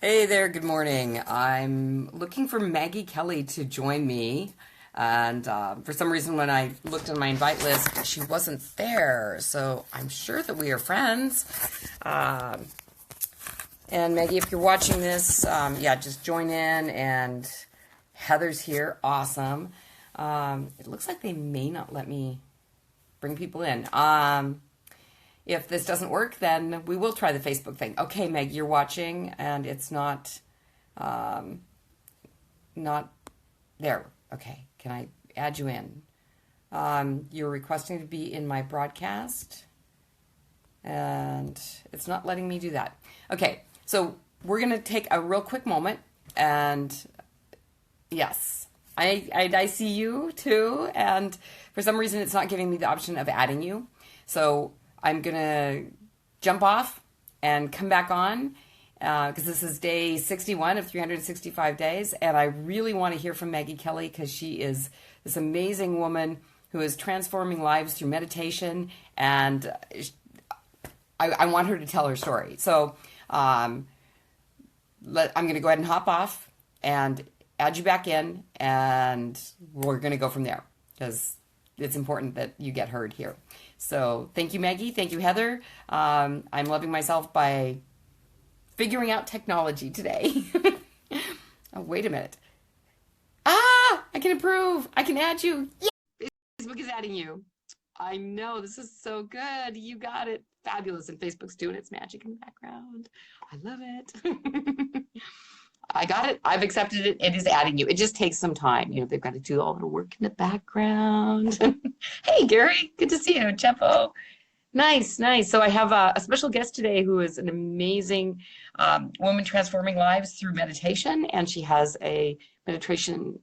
Hey there, good morning. I'm looking for Maggie Kelly to join me. And for some reason, when I looked on my invite list, she wasn't there. So I'm sure that we are friends. Um, and Maggie, if you're watching this, yeah, just join in. And Heather's here. Awesome. It looks like they may not let me bring people in. If this doesn't work, then we will try the Facebook thing. Okay, Meg, you're watching, and it's um, not there. Okay, can I add you in? You're requesting to be in my broadcast, and it's not letting me do that. Okay, so we're gonna take a real quick moment, and yes, I see you too, and for some reason it's not giving me the option of adding you. So I'm gonna jump off and come back on because this is day 61 of 365 days, and I really want to hear from Maggie Kelly because she is this amazing woman who is transforming lives through meditation, and I want her to tell her story. So um, I'm going to go ahead and hop off and add you back in, and we're going to go from there because it's important that you get heard here. So thank you, Maggie. Thank you, Heather. I'm loving myself by figuring out technology today. Oh, wait a minute. I can improve. I can add you. Yeah, Facebook is adding you. I know, this is so good. You got it. Fabulous. And Facebook's doing its magic in the background. I love it. I got it. I've accepted it. It is adding you. It just takes some time. They've got to do all the work in the background. Hey, Gary, good to see you. Chepo. Nice, nice. So I have a special guest today who is an amazing woman transforming lives through meditation, and she has a meditation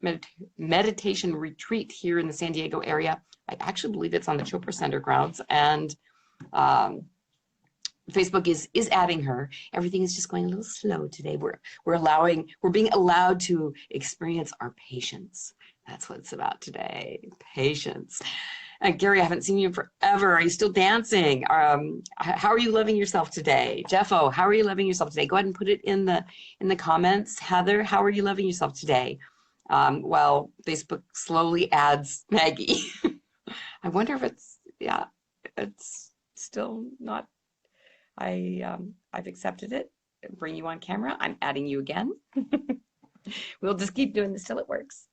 retreat here in the San Diego area. I actually believe it's on the Chopra Center grounds, and um, Facebook is adding her. Everything is just going a little slow today. We're being allowed to experience our patience. That's what it's about today. Patience. Gary, I haven't seen you in forever. Are you still dancing? How are you loving yourself today? Jeffo, how are you loving yourself today? Go ahead and put it in the comments. Heather, how are you loving yourself today? While Facebook slowly adds Maggie. I wonder if it's still not. I've accepted it. Bring you on camera. I'm adding you again. We'll just keep doing this till it works.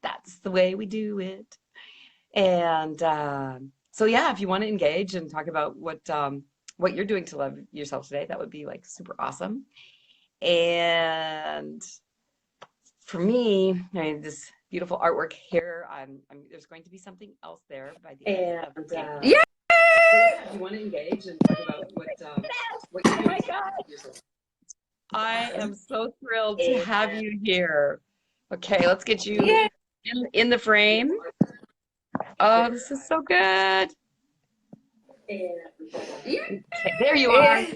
That's the way we do it. And so yeah, if you want to engage and talk about what you're doing to love yourself today, that would be like super awesome. And for me, this beautiful artwork here, there's going to be something else there by the end of the day. Yeah. If you want to engage and talk about what you're doing to yourself. I am so thrilled to have you here. Okay, let's get you in the frame. Oh, this is so good. Okay, there you are.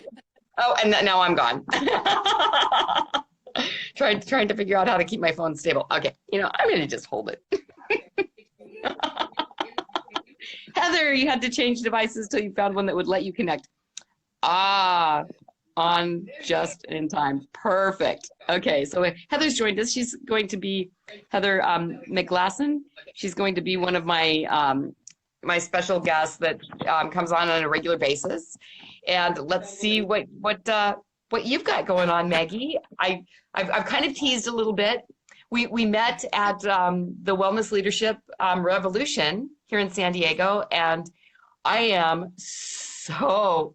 Oh, and now I'm gone. Trying to figure out how to keep my phone stable. Okay, I'm gonna just hold it. Heather, you had to change devices till you found one that would let you connect. On just in time. Perfect. Okay, so Heather's joined us. She's going to be Heather McGlasson. She's going to be one of my special guests that comes on a regular basis. And let's see what you've got going on, Maggie. I've kind of teased a little bit. We met at the Wellness Leadership Revolution here in San Diego, and I am so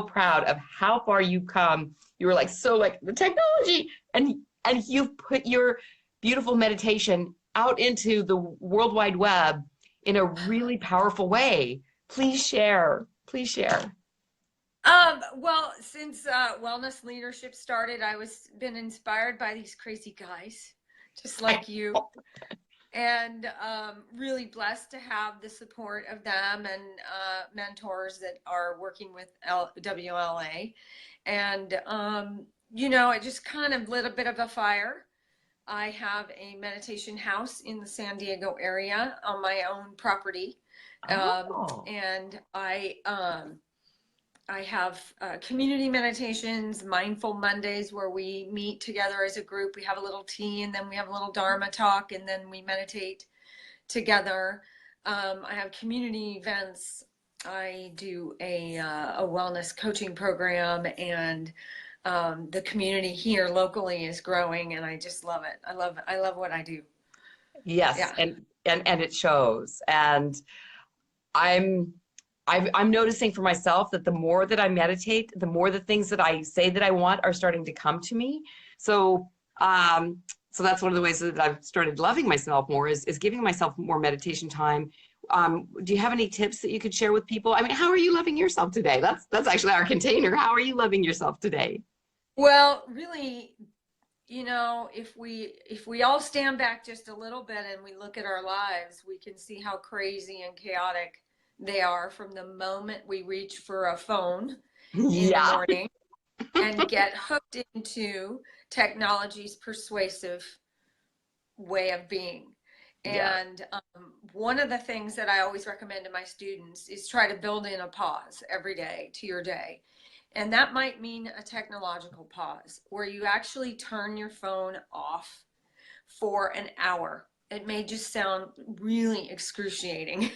proud of how far you've come. You were like the technology, and you've put your beautiful meditation out into the World Wide Web in a really powerful way. Please share. Please share. Well, since wellness leadership started, I was been inspired by these crazy guys, just like you, and really blessed to have the support of them and mentors that are working with WLA. And it just kind of lit a bit of a fire. I have a meditation house in the San Diego area on my own property. Oh. And I have community meditations, mindful Mondays, where we meet together as a group. We have a little tea, and then we have a little Dharma talk, and then we meditate together. I have community events. I do a wellness coaching program, and the community here locally is growing, and I just love it. I love what I do. Yes, Yeah. and it shows. And I'm I'm noticing for myself that the more that I meditate, the more the things that I say that I want are starting to come to me. So so that's one of the ways that I've started loving myself more is giving myself more meditation time. Do you have any tips that you could share with people? I mean, how are you loving yourself today? That's actually our container. How are you loving yourself today? Well, really, if we all stand back just a little bit and we look at our lives, we can see how crazy and chaotic they are from the moment we reach for a phone in the Yeah. morning and get hooked into technology's persuasive way of being. Yeah. And one of the things that I always recommend to my students is try to build in a pause every day to your day. And that might mean a technological pause where you actually turn your phone off for an hour. It may just sound really excruciating.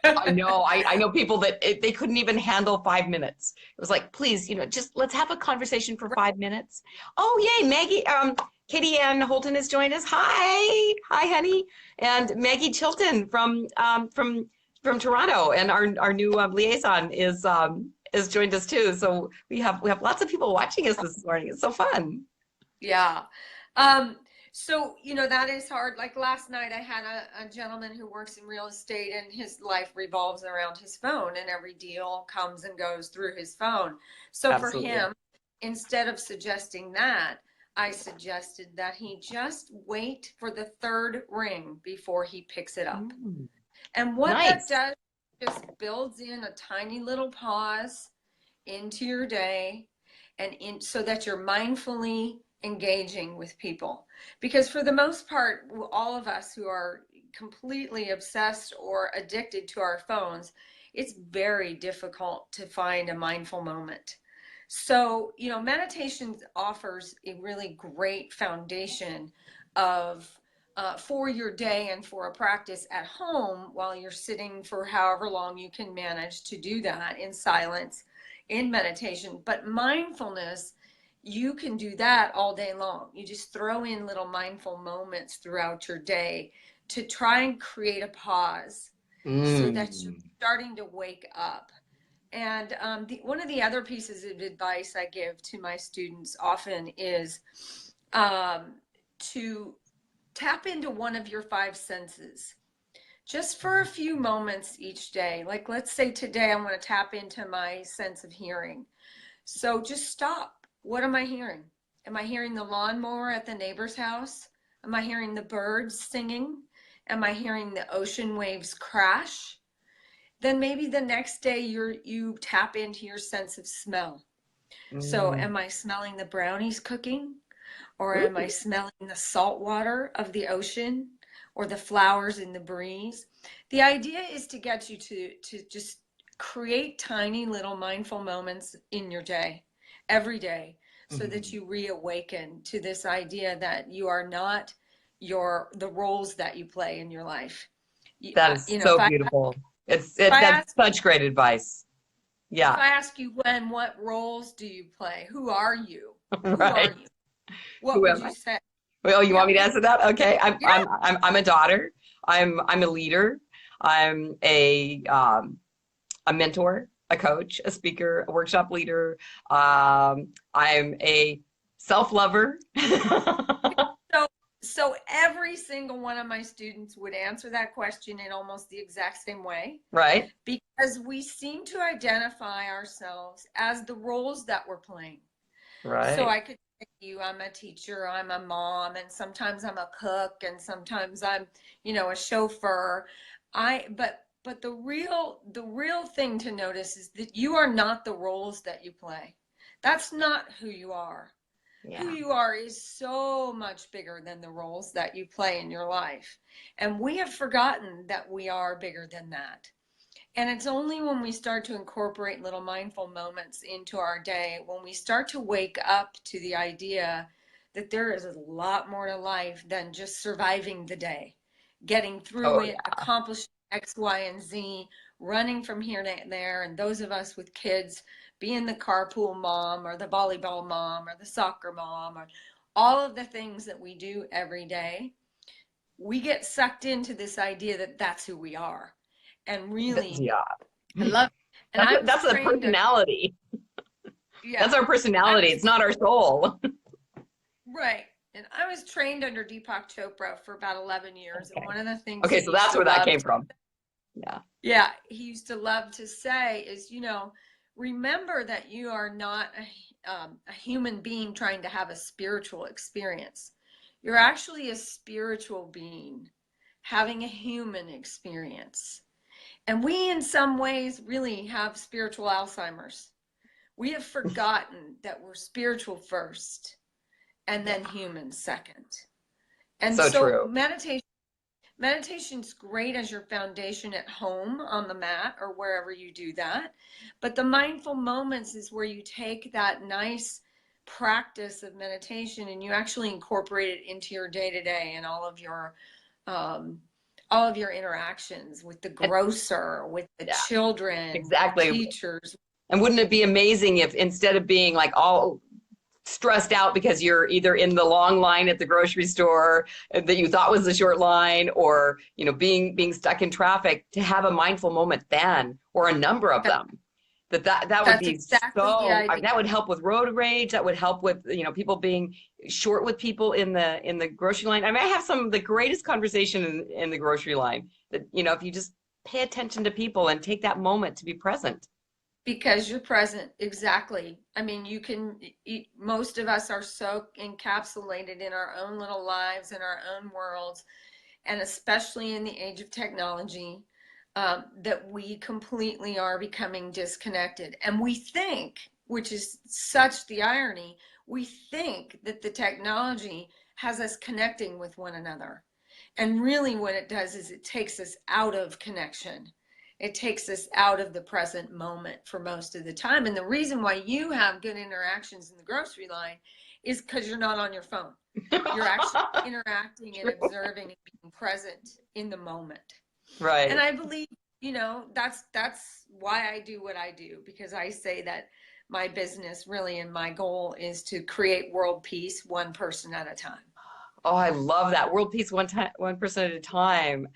I know. I know people that they couldn't even handle 5 minutes. It was like, please, just let's have a conversation for 5 minutes. Oh, yay, Maggie. Katie Ann Holton has joined us. Hi, honey. And Maggie Chilton from Toronto, and our new liaison is joined us too. So we have lots of people watching us this morning. It's so fun. Yeah. Um, so, that is hard. Like last night, I had a gentleman who works in real estate, and his life revolves around his phone, and every deal comes and goes through his phone. So for Absolutely. him, instead of suggesting that, I suggested that he just wait for the third ring before he picks it up. Mm, And what that nice. does just builds in a tiny little pause into your day and in so that you're mindfully engaging with people, because for the most part all of us who are completely obsessed or addicted to our phones, it's very difficult to find a mindful moment. So meditation offers a really great foundation of for your day and for a practice at home while you're sitting for however long you can manage to do that in silence in meditation. But mindfulness, you can do that all day long. You just throw in little mindful moments throughout your day to try and create a pause so that you're Mm. starting to wake up. And one of the other pieces of advice I give to my students often is to tap into one of your five senses just for a few moments each day. Like, let's say today I want to tap into my sense of hearing. So just stop. What am I hearing? Am I hearing the lawnmower at the neighbor's house? Am I hearing the birds singing? Am I hearing the ocean waves crash? Then maybe the next day you tap into your sense of smell. So Mm. am I smelling the brownies cooking? Or am I Ooh. smelling the salt water of the ocean or the flowers in the breeze? The idea is to get you to just create tiny little mindful moments in your day, every day, so that Mhm. you reawaken to this idea that you are not the roles that you play in your life. You, That uh, is you know, if so I beautiful. if I That's ask such great advice. if Yeah, I ask you, Gwen, what roles do you play? Who are you? Who are right. you? What Who would am you I? say? Well, you want Yeah. me to answer that? Okay. Yeah. I'm a daughter. I'm a leader. I'm a mentor, a coach, a speaker, a workshop leader. I'm a self-lover. So, so every single one of my students would answer that question in almost the exact same way, Right? because we seem to identify ourselves as the roles that we're playing. So Right. I could say to you, I'm a teacher, I'm a mom, and sometimes I'm a cook, and sometimes I'm a chauffeur. But the real thing to notice is that you are not the roles that you play. That's not who you are. Who Yeah. you are is so much bigger than the roles that you play in your life. And we have forgotten that we are bigger than that. And it's only when we start to incorporate little mindful moments into our day, when we start to wake up to the idea that there is a lot more to life than just surviving the day, getting through Oh it, yeah. accomplishing X, Y, and Z, running from here to there. And those of us with kids, being the carpool mom or the volleyball mom or the soccer mom or all of the things that we do every day, we get sucked into this idea that that's who we are. And really, Yeah. I love, and I was That's the trained under, personality. yeah, That's our I personality. was, It's not our soul. right. And I was trained under Deepak Chopra for about 11 years. And Okay. one of the things Okay, he so used that's to where that love, came from. Yeah. yeah, he used to love to say is, remember that you are not a human being trying to have a spiritual experience. You're actually a spiritual being having a human experience. And we, in some ways, really have spiritual Alzheimer's. We have forgotten that we're spiritual first and Yeah. then human second. And So so true. meditation's great as your foundation at home on the mat or wherever you do that. But the mindful moments is where you take that nice practice of meditation and you actually incorporate it into your day to day and um, all of your interactions with the And grocer, with the yeah, children, with the exactly. teachers. And wouldn't it be amazing if instead of being like all stressed out because you're either in the long line at the grocery store that you thought was a short line, or being stuck in traffic, to have a mindful moment then, or a number of That, them, that would that's be exactly the so, I idea. mean, that would help with road rage. That would help with people being short with people in the grocery line. I mean, I have some of the greatest conversation in the grocery line, that if you just pay attention to people and take that moment to be present. Because you're present, exactly. I mean, most of us are so encapsulated in our own little lives, in our own worlds, and especially in the age of technology, that we completely are becoming disconnected. And we think, which is such the irony, we think that the technology has us connecting with one another. And really, what it does is it takes us out of connection. It takes us out of the present moment for most of the time. And the reason why you have good interactions in the grocery line is because you're not on your phone. You're actually interacting and True. observing and being present in the moment. And Right. I believe, that's why I do what I do, because I say that my business really and my goal is to create world peace one person at a time. Oh, I love that. World peace one time, 1% at a time.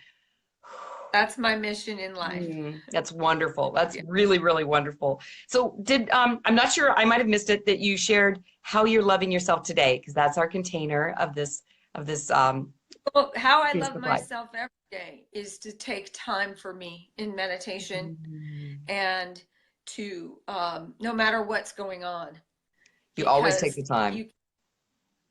That's my mission in life. That's wonderful. That's Yeah. really, really wonderful. So I'm not sure, I might have missed it, that you shared how you're loving yourself today, because that's our container of this Well, how I love Facebook Live. myself every day is to take time for me in meditation Mm. and to, no matter what's going on, You always take because the time. you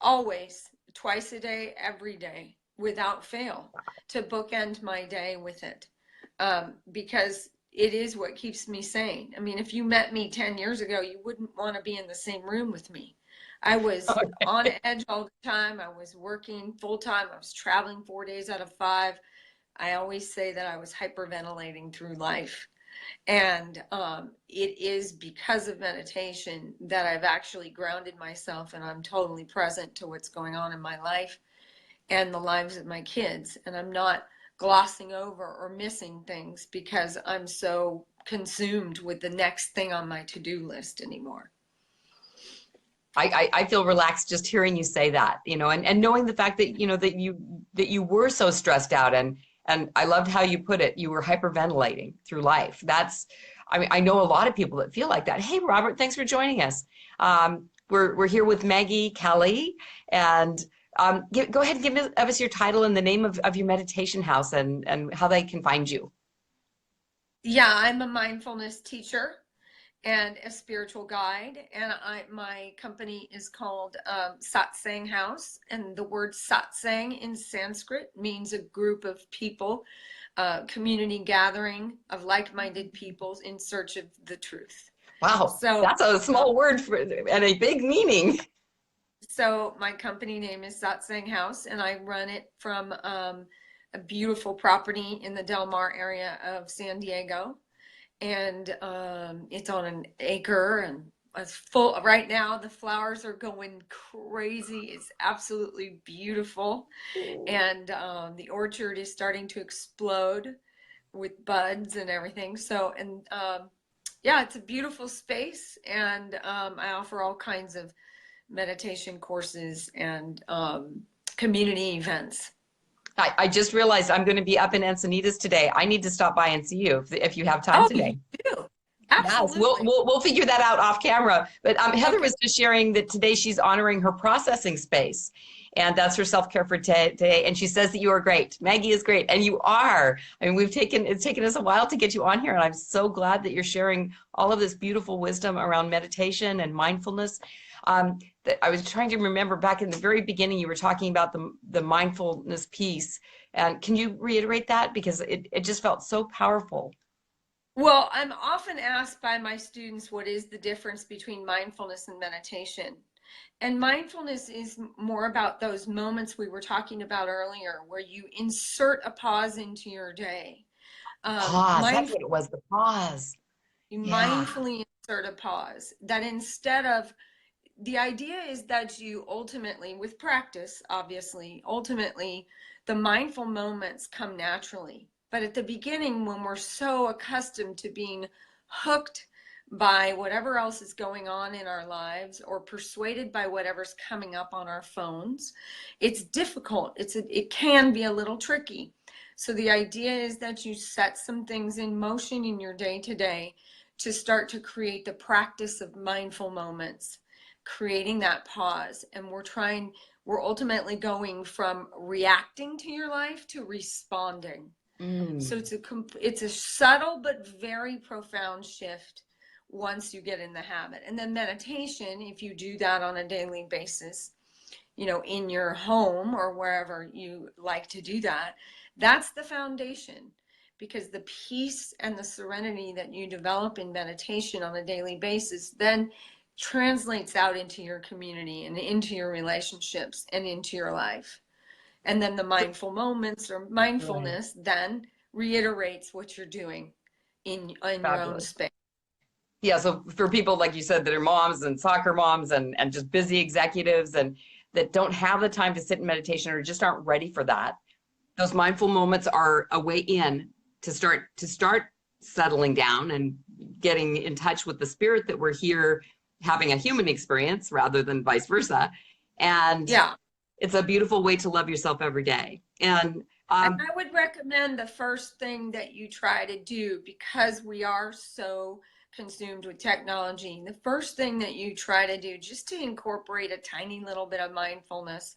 always, twice a day, every day, without fail, to bookend my day with it. Because it is what keeps me sane. I mean, if you met me 10 years ago, you wouldn't want to be in the same room with me. I was on edge all the time. I was working full time. I was traveling 4 days out of 5. I always say that I was hyperventilating through life. And it is because of meditation that I've actually grounded myself and I'm totally present to what's going on in my life and the lives of my kids. And I'm not glossing over or missing things because I'm so consumed with the next thing on my to-do list anymore. I feel relaxed just hearing you say that, and knowing the fact that, that you were so stressed out, and I loved how you put it, you were hyperventilating through life. I mean, I know a lot of people that feel like that. Hey, Robert, thanks for joining us. We're here with Maggie Kelly, and go ahead and give us your title and the name of your meditation house, and how they can find you. Yeah, I'm a mindfulness teacher and a spiritual guide, and my company is called Satsang House, and the word satsang in Sanskrit means a group of people, community gathering of like-minded peoples in search of the truth. Wow, So that's a small word and a big meaning. so my company name is Satsang House, and I run it from a beautiful property in the Del Mar area of San Diego. and it's on an acre, and it's full. Right now, the flowers are going crazy. It's absolutely beautiful, and the orchard is starting to explode with buds and everything. So, and yeah, it's a beautiful space, and I offer all kinds of meditation courses and community events. I just realized I'm going to be up in Encinitas today. I need to stop by and see you if you have time Oh, you today. do? Yes, we'll, Absolutely. we'll we'll figure that out off camera. But Heather Okay. was just sharing that today she's honoring her processing space, and that's her self-care for today. And she says that you are great. Maggie is great, and you are. I mean, it's taken us a while to get you on here, and I'm so glad that you're sharing all of this beautiful wisdom around meditation and mindfulness. That I was trying to remember back in the very beginning, you were talking about the mindfulness piece, and can you reiterate that because it just felt so powerful. Well, I'm often asked by my students what is the difference between mindfulness and meditation. And mindfulness is more about those moments we were talking about earlier, where you insert a pause into your day. Pause. That's Mindful, what it was. The pause. you Yeah. mindfully insert a pause. That instead of, the idea is that you ultimately, with practice, obviously, ultimately, the mindful moments come naturally. But at the beginning, when we're so accustomed to being hooked by whatever else is going on in our lives or persuaded by whatever's coming up on our phones, it's difficult. It can be a little tricky. So the idea is that you set some things in motion in your day to day to start to create the practice of mindful moments, creating that pause. And we're ultimately going from reacting to your life to responding. So Mm. it's a subtle but very profound shift once you get in the habit. And then meditation, if you do that on a daily basis, in your home or wherever you like to do that, that's the foundation. Because the peace and the serenity that you develop in meditation on a daily basis then translates out into your community and into your relationships and into your life. And then the mindful moments or Right. mindfulness then reiterates what you're doing in your own Fabulous. space. Yeah, so for people like you said that are moms and soccer moms and just busy executives and that don't have the time to sit in meditation or just aren't ready for that, those mindful moments are a way in to start settling down and getting in touch with the spirit that we're here having a human experience rather than vice versa. And Yeah. it's a beautiful way to love yourself every day. And And I would recommend the first thing that you try to do, because we are so consumed with technology. The first thing that you try to do, just to incorporate a tiny little bit of mindfulness,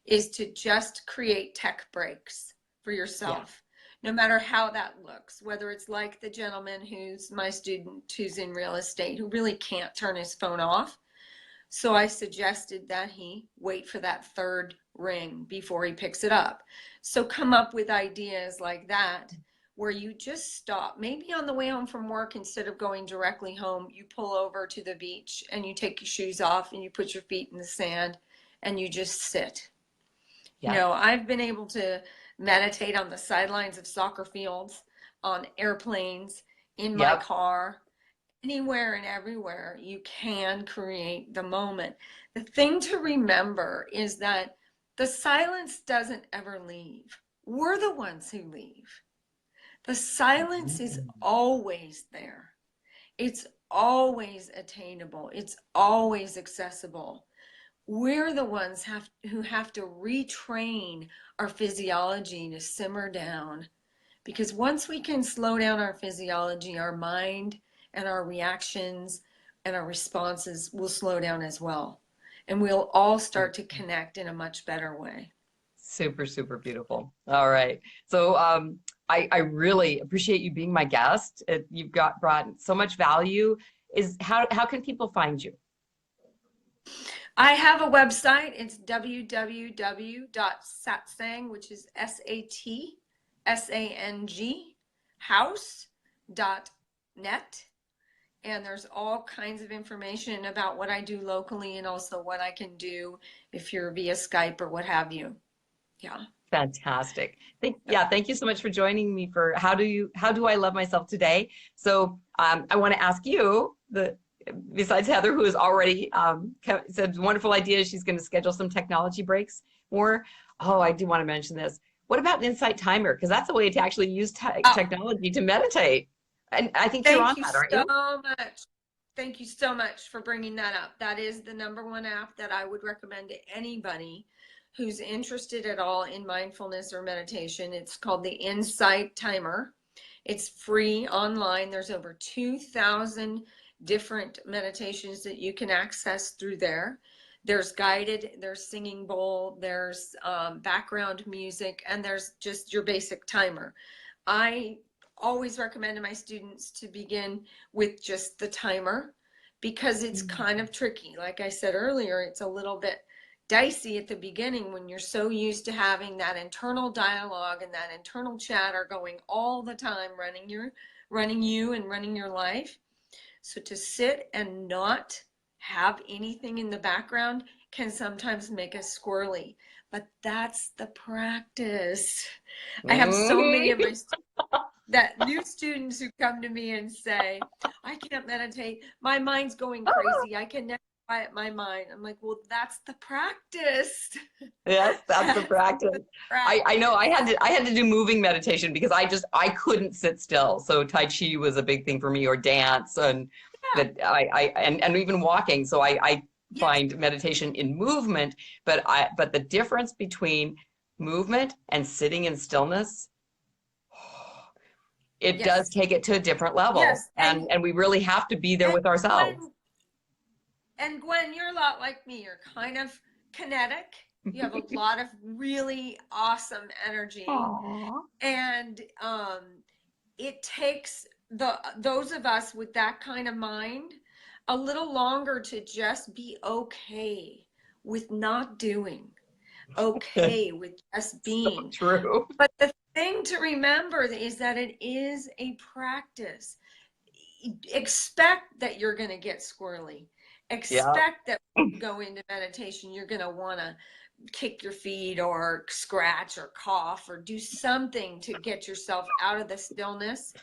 is to just create tech breaks for yeah, yourself, no matter how that looks. Whether it's like the gentleman who's my student who's in real estate, who really can't turn his phone off. So I suggested that he wait for that third ring before he picks it up. So come up with ideas like that where you just stop. Maybe on the way home from work, instead of going directly home, you pull over to the beach and you take your shoes off and you put your feet in the sand and you just sit. yeah, I've been able to meditate on the sidelines of soccer fields, on airplanes, in my yep. car, anywhere and everywhere. You can create the moment. The thing to remember is that the silence doesn't ever leave. We're the ones who leave. The silence is always there. It's always attainable. It's always accessible. We're the ones who have to retrain our physiology to simmer down, because once we can slow down our physiology, our mind and our reactions and our responses will slow down as well. And we'll all start to connect in a much better way. Super, super beautiful. All right. So I really appreciate you being my guest. You've got brought so much value. Is how can people find you? I have a website. It's www.satsang, which is SATSANG, house.net. And there's all kinds of information about what I do locally and also what I can do if you're via Skype or what have you. Yeah. Fantastic. Thank you so much for joining me for how do I love myself today? So I want to ask you, besides Heather, who has already said wonderful ideas, she's going to schedule some technology breaks more. Oh, I do want to mention this. What about an insight timer? Because that's a way to actually use technology to meditate. And I think you're on Thank you that, aren't so you? much. Thank you so much for bringing that up. That is the #1 app that I would recommend to anybody who's interested at all in mindfulness or meditation. It's called the Insight Timer. It's free online. There's over 2,000 different meditations that you can access through there. There's guided, there's singing bowl, there's background music, and there's just your basic timer. I always recommend to my students to begin with just the timer because it's kind of tricky. Like I said earlier, it's a little bit dicey at the beginning when you're so used to having that internal dialogue and that internal chatter going all the time, running you and running your life. So to sit and not have anything in the background can sometimes make us squirrely, but that's the practice. I have so many of my new students who come to me and say, I can't meditate. My mind's going crazy. I can never quiet my mind. I'm like, well, that's the practice. Yes, that's the practice. I know I had to do moving meditation because I couldn't sit still. So Tai Chi was a big thing for me, or dance, and that and even walking. So I find meditation in movement, but the difference between movement and sitting in stillness, it does take it to a different level. Yes. And we really have to be there with ourselves. Gwen, you're a lot like me. You're kind of kinetic. You have a lot of really awesome energy. Aww. And it takes those of us with that kind of mind a little longer to just be okay with not doing, okay with just being. So true. But the thing to remember is that it is a practice. Expect that you're going to get squirrely. Expect that when you go into meditation, you're going to want to kick your feet or scratch or cough or do something to get yourself out of the stillness,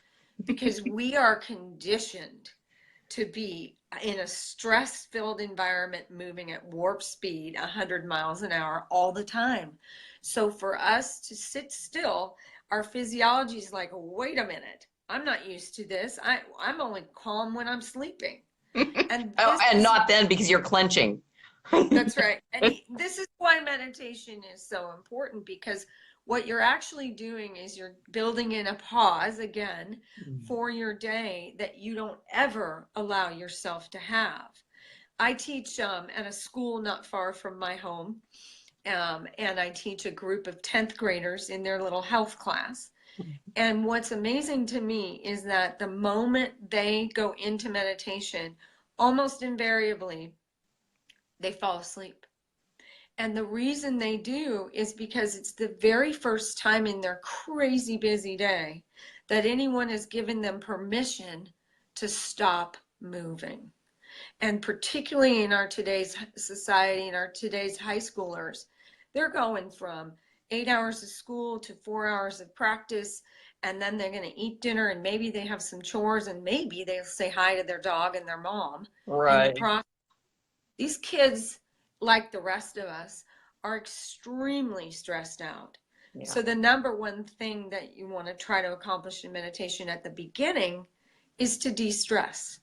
because we are conditioned to be in a stress-filled environment moving at warp speed 100 miles an hour all the time. So for us to sit still, our physiology is like, wait a minute, I'm not used to this. I'm only calm when I'm sleeping. And not then, because you're clenching. That's right. And this is why meditation is so important, because what you're actually doing is you're building in a pause again for your day that you don't ever allow yourself to have. I teach at a school not far from my home, and I teach a group of 10th graders in their little health class. And what's amazing to me is that the moment they go into meditation, almost invariably, they fall asleep. And the reason they do is because it's the very first time in their crazy busy day that anyone has given them permission to stop moving. And particularly in our today's society and our today's high schoolers, they're going from 8 hours of school to 4 hours of practice, and then they're going to eat dinner, and maybe they have some chores, and maybe they'll say hi to their dog and their mom. Right. These kids, like the rest of us, are extremely stressed out. Yeah. So the #1 thing that you want to try to accomplish in meditation at the beginning is to de-stress.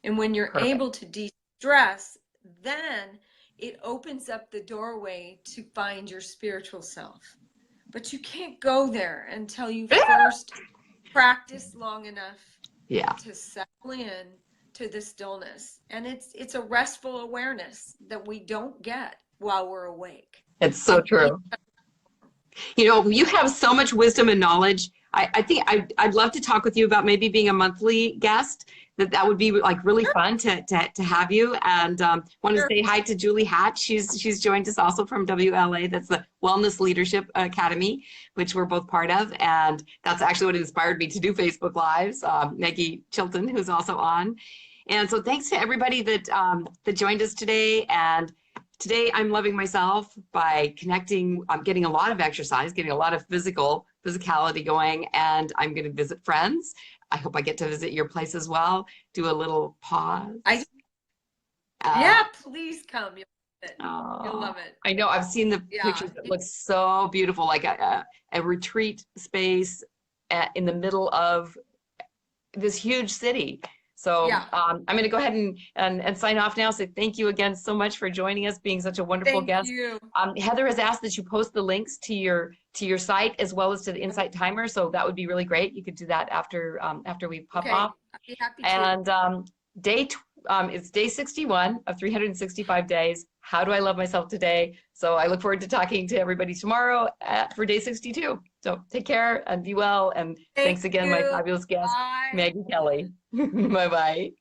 And when you're able to de-stress, then it opens up the doorway to find your spiritual self. But you can't go there until you first practice long enough to settle in to the stillness. And it's a restful awareness that we don't get while we're awake. It's so true. You know, you have so much wisdom and knowledge. I think I'd love to talk with you about maybe being a monthly guest. That would be like really fun to have you. And want to say hi to Julie Hatch. She's joined us also from WLA. That's the Wellness Leadership Academy, which we're both part of. And that's actually what inspired me to do Facebook Lives. Maggie Chilton, who's also on. And so thanks to everybody that joined us today. And today I'm loving myself by connecting. I'm getting a lot of exercise, getting a lot of physicality going, and I'm going to visit friends. I hope I get to visit your place as well. Do a little pause. Yeah, please come. You'll love it. You'll love it. I know. I've seen the Yeah. pictures. It looks so beautiful, like a retreat space in the middle of this huge city. So Yeah. I'm going to go ahead and sign off now. So thank you again so much for joining us, being such a wonderful Thank guest. you. Heather has asked that you post the links to your site as well as to the Insight Timer. So that would be really great. You could do that after we pop Okay. off. I'd be happy to. And it's day 61 of 365 days. How do I love myself today? So I look forward to talking to everybody tomorrow for day 62. So take care and be well. And thanks again, my fabulous guest, Bye. Maggie Kelly. Bye-bye.